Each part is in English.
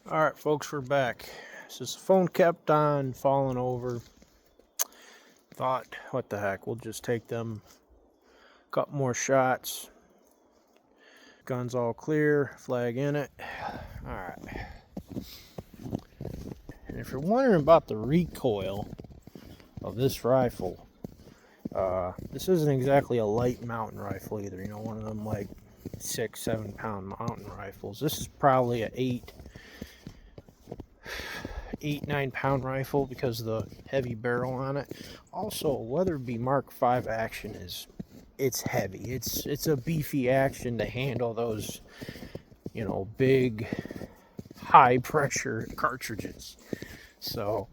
Alright folks, we're back. So the phone kept on falling over. Thought, what the heck, we'll just take them a couple more shots. Gun's all clear, flag in it. Alright. And if you're wondering about the recoil of this rifle, this isn't exactly a light mountain rifle either. You know, one of them like 6-7 pound mountain rifles. This is probably a 8-9 pound rifle because of the heavy barrel on it. Also, Weatherby Mark V action it's heavy. It's a beefy action to handle those, you know, big high pressure cartridges. So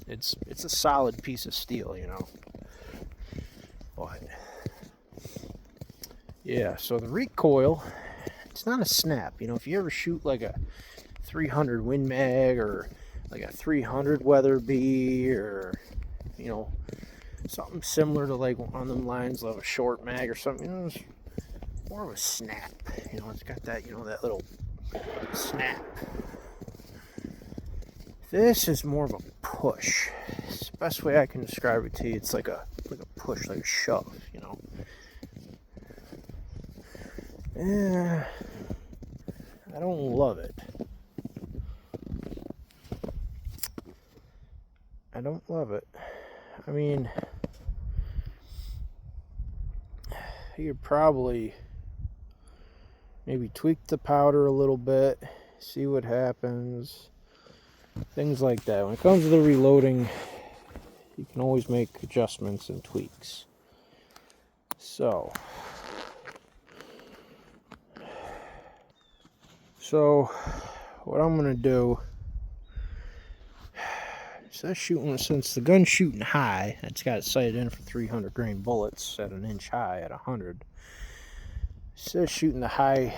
it's a solid piece of steel, you know. But yeah, so the recoil, it's not a snap. You know, if you ever shoot like a 300 Win Mag or like a 300 Weatherby, or you know, something similar to like on them lines of a short mag or something, you know, it's more of a snap. You know, it's got that, you know, that little snap. This is more of a push. It's the best way I can describe it to you. It's like a push, like a shove, you know. I don't love it. I don't love it. I mean, you could probably maybe tweak the powder a little bit, see what happens, things like that. When it comes to the reloading, you can always make adjustments and tweaks. So what I'm gonna do, since the gun's shooting high, it's got it sighted in for 300 grain bullets at an inch high at 100. Instead of shooting the high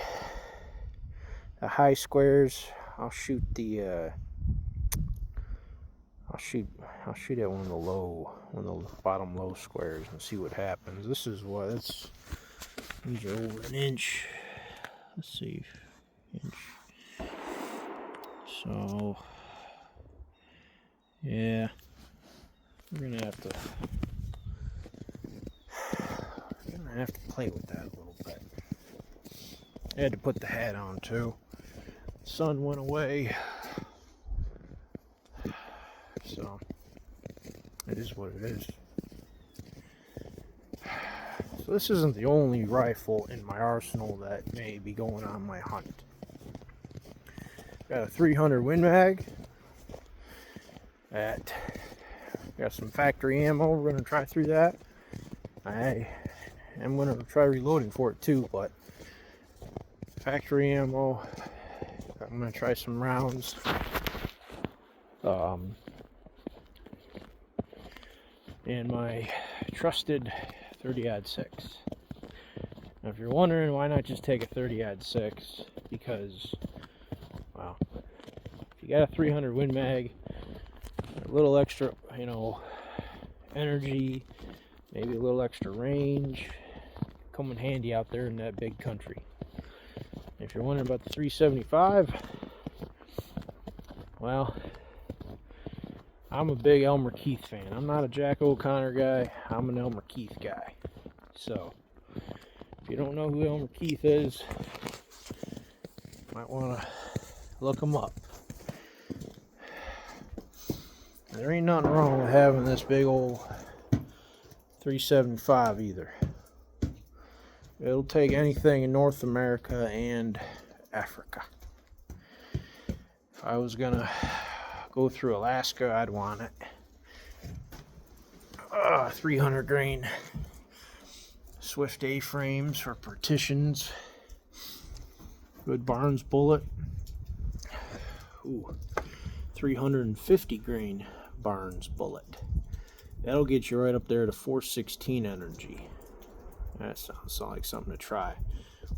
squares, I'll shoot at one of the bottom low squares and see what happens. These are over an inch. Let's see, inch. So yeah, we're gonna have to play with that a little bit. I had to put the hat on too. The sun went away, so it is what it is. So this isn't the only rifle in my arsenal that may be going on my hunt. Got a 300 Win Mag. Got some factory ammo. We're going to try through that. I am going to try reloading for it too, but factory ammo. I'm going to try some rounds. And my trusted 30-06. Now, if you're wondering why not just take a 30-06, because, well, if you got a 300 Win Mag, a little extra, you know, energy, maybe a little extra range, come in handy out there in that big country. If you're wondering about the 375, well, I'm a big Elmer Keith fan. I'm not a Jack O'Connor guy. I'm an Elmer Keith guy. So, if you don't know who Elmer Keith is, you might want to look him up. There ain't nothing wrong with having this big old 375 either. It'll take anything in North America and Africa. If I was gonna go through Alaska, I'd want it. 300 grain Swift A-frames for partitions. Good Barnes bullet. Ooh, 350 grain Barnes bullet. That'll get you right up there to 416 energy. That sounds like something to try.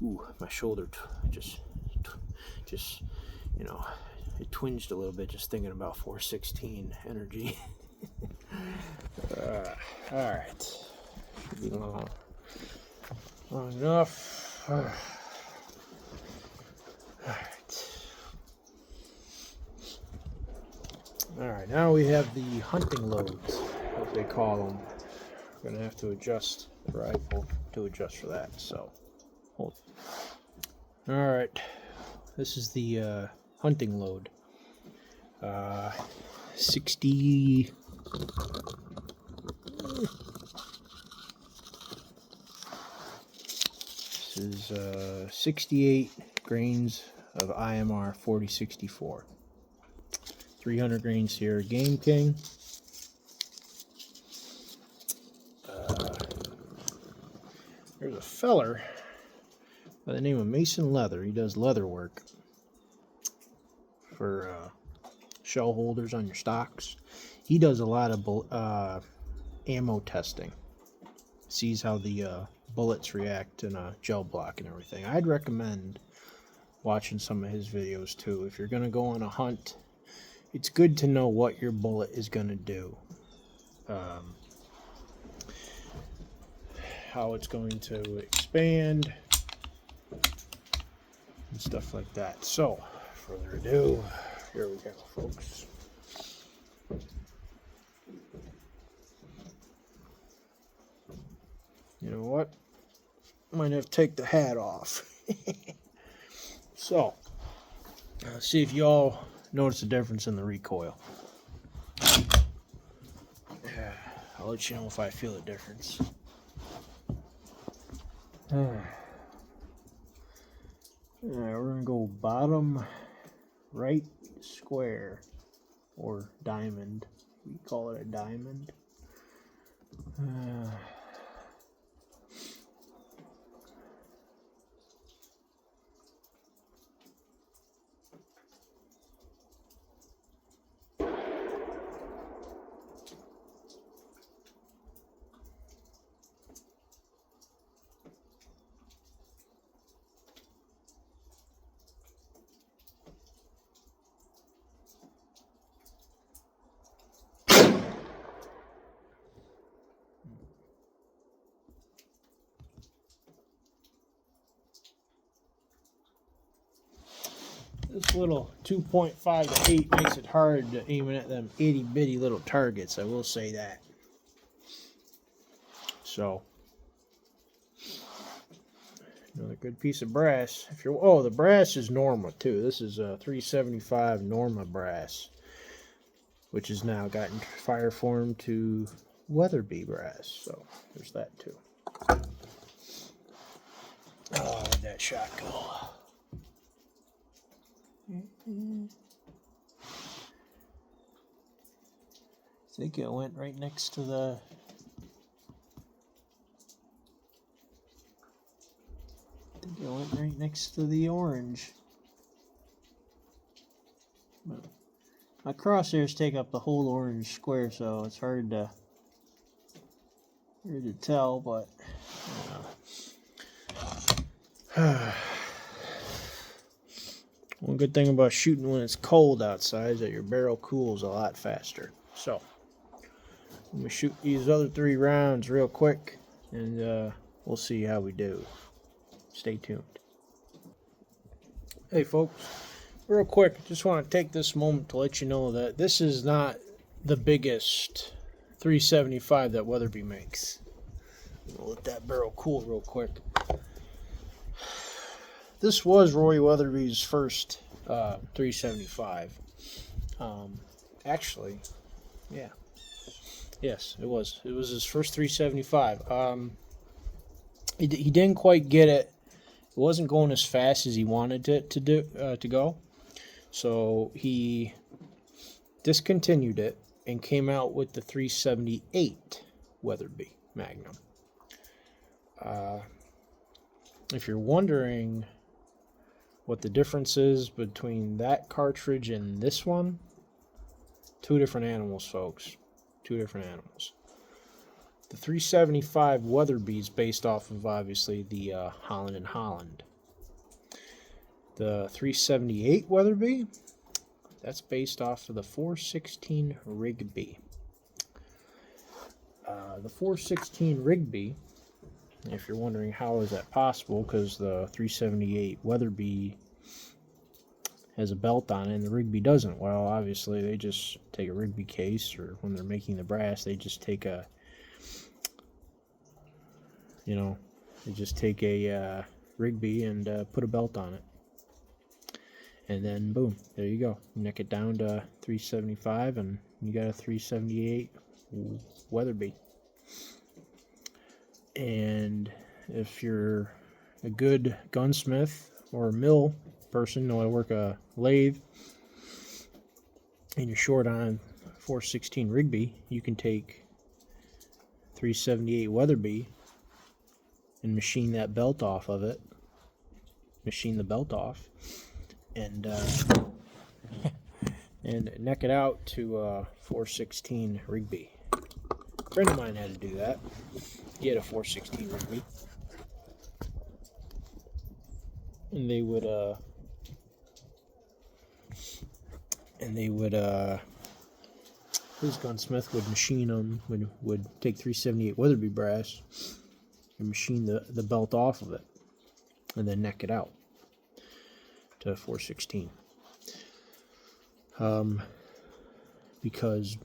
Ooh, my shoulder just, you know, it twinged a little bit just thinking about 416 energy. Alright. Should be long enough. Alright. Alright, now we have the hunting loads, what they call them. We're going to have to adjust the rifle to adjust for that, so hold. Alright, this is the hunting load. 60... This is 68 grains of IMR 4064. 300 grains here, Game King. There's a feller by the name of Mason Leather. He does leather work for shell holders on your stocks. He does a lot of ammo testing. Sees how the bullets react in a gel block and everything. I'd recommend watching some of his videos too. If you're going to go on a hunt, it's good to know what your bullet is going to do. How it's going to expand and stuff like that. So, further ado, here we go, folks. You know what? Might have to take the hat off. So, see if y'all notice the difference in the recoil. I'll let you know if I feel a difference. Alright, we're going to go bottom right square, or diamond. We call it a diamond. This little 2.5 to 8 makes it hard to aim at them itty bitty little targets, I will say that. So, another good piece of brass. If you're, oh, the brass is Norma too. This is a 375 Norma brass, which has now gotten fire formed to weatherby brass. So there's that too. Oh, where'd that shot go? I think it went right next to the... I think it went right next to the orange. My crosshairs take up the whole orange square, so it's hard to tell, but... One good thing about shooting when it's cold outside is that your barrel cools a lot faster. So, let me shoot these other 3 rounds real quick, and we'll see how we do. Stay tuned. Hey folks, real quick, just want to take this moment to let you know that this is not the biggest 375 that Weatherby makes. I'll let that barrel cool real quick. This was Roy Weatherby's first 375. Actually, yeah. Yes, it was. It was his first 375. He didn't quite get it. It wasn't going as fast as he wanted it to go. So he discontinued it and came out with the 378 Weatherby Magnum. If you're wondering what the difference is between that cartridge and this one, 2 different animals, folks. 2 different animals. The 375 Weatherby is based off of, obviously, the Holland and Holland. The 378 Weatherby, that's based off of the 416 Rigby. The 416 Rigby, if you're wondering how is that possible, because the 378 Weatherby has a belt on it and the Rigby doesn't. Well, obviously they just take a Rigby case, or when they're making the brass, they just take a, Rigby and put a belt on it. And then boom, there you go. Neck it down to 375 and you got a 378 weatherby. And if you're a good gunsmith or a mill person, know how to work a lathe, and you're short on 416 Rigby, you can take 378 weatherby and machine that belt off of it. Machine the belt off and and neck it out to 416 Rigby. A friend of mine had to do that. He had a 416 Rigby, and they would his gunsmith would machine them, would take 378 weatherby brass and machine the belt off of it, and then neck it out to 416. Because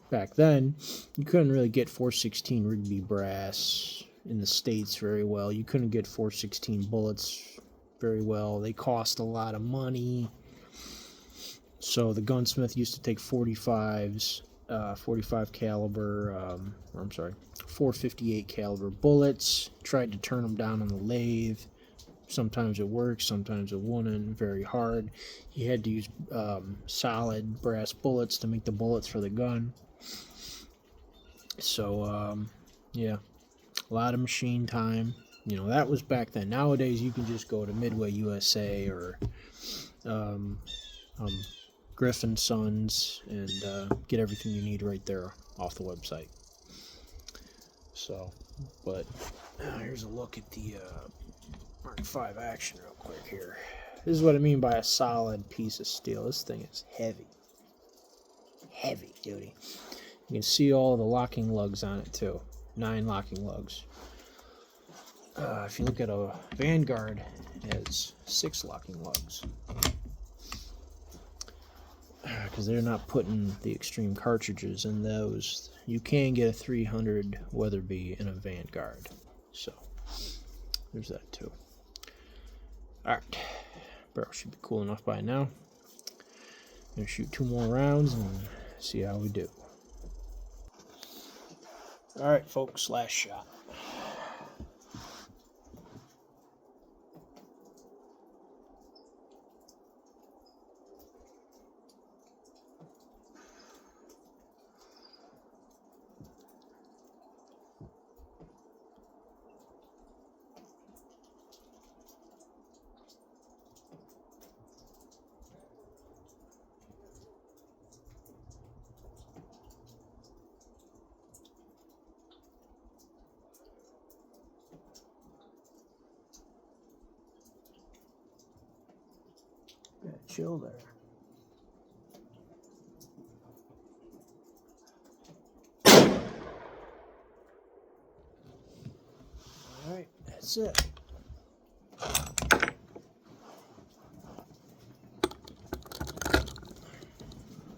back then you couldn't really get 416 Rigby brass in the States very well. You couldn't get 416 bullets very well. They cost a lot of money. So the gunsmith used to take 45s, 45 caliber, 458 caliber bullets, tried to turn them down on the lathe. Sometimes it worked, sometimes it wouldn't, very hard. He had to use solid brass bullets to make the bullets for the gun. So, yeah, a lot of machine time. That was back then. Nowadays, you can just go to Midway USA or Griffin Sons and get everything you need right there off the website. So, but here's a look at the Mark V action real quick here. This is what I mean by a solid piece of steel. This thing is heavy. Heavy duty. You can see all the locking lugs on it too. 9 locking lugs. If you look at a Vanguard, it has 6 locking lugs. Because they're not putting the extreme cartridges in those. You can get a 300 weatherby in a Vanguard. So, there's that too. Alright, barrel should be cool enough by now. I'm going to shoot 2 more rounds and see how we do. Alright folks, last shot. Chill there. All right, that's it.